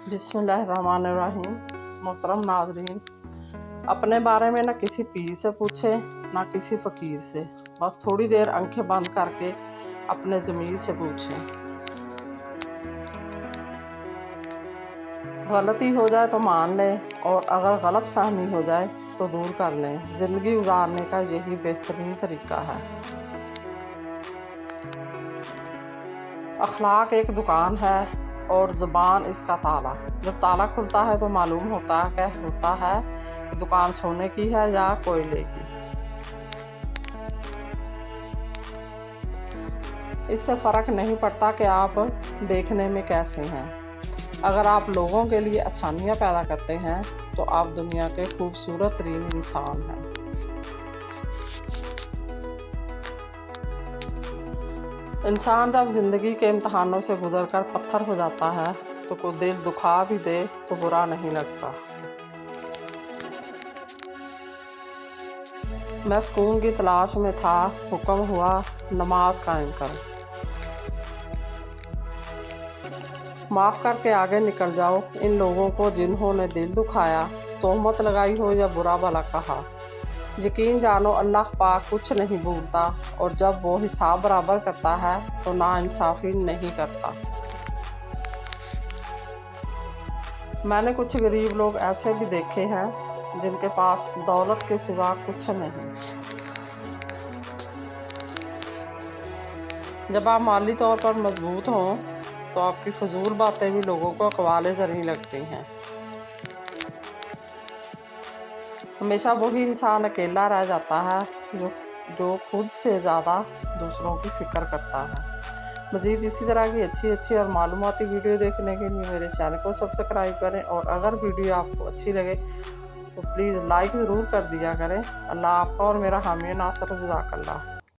बिस्मिल्लाहिर्रहमानिर्रहीम। मोहतरम नाज़रीन, अपने बारे में ना किसी पीर से पूछे ना किसी फ़कीर से, बस थोड़ी देर आंखें बंद करके अपने ज़मीर से पूछें। गलती हो जाए तो मान लें और अगर गलत फहमी हो जाए तो दूर कर लें। ज़िंदगी गुजारने का यही बेहतरीन तरीका है। अखलाक एक दुकान है और ज़ुबान इसका ताला। जब ताला खुलता है तो मालूम होता है कि दुकान सोने की है या कोयले की। इससे फ़र्क नहीं पड़ता कि आप देखने में कैसे हैं। अगर आप लोगों के लिए आसानियाँ पैदा करते हैं तो आप दुनिया के खूबसूरत तरीन इंसान हैं। इंसान जब ज़िंदगी के इम्तहानों से गुज़रकर पत्थर हो जाता है तो कोई दिल दुखा भी दे तो बुरा नहीं लगता। मैं सुकून की तलाश में था, हुक्म हुआ नमाज कायम कर। माफ़ करके आगे निकल जाओ इन लोगों को जिन्होंने दिल दुखाया, तोहमत लगाई हो या बुरा भला कहा। यकीन जानो अल्लाह पाक कुछ नहीं भूलता और जब वो हिसाब बराबर करता है तो नाइंसाफ़ी नहीं करता। मैंने कुछ गरीब लोग ऐसे भी देखे हैं जिनके पास दौलत के सिवा कुछ नहीं। जब आप माली तौर पर मजबूत हों तो आपकी फजूल बातें भी लोगों को अकवाले ज़री लगती हैं। हमेशा वही इंसान अकेला रह जाता है जो खुद से ज़्यादा दूसरों की फ़िक्र करता है। मज़ीद इसी तरह की अच्छी और मालूमाती वीडियो देखने के लिए मेरे चैनल को सब्सक्राइब करें और अगर वीडियो आपको अच्छी लगे तो प्लीज़ लाइक ज़रूर कर दिया करें। अल्लाह आपका और मेरा हामी नासर जज़ाकल्लाह।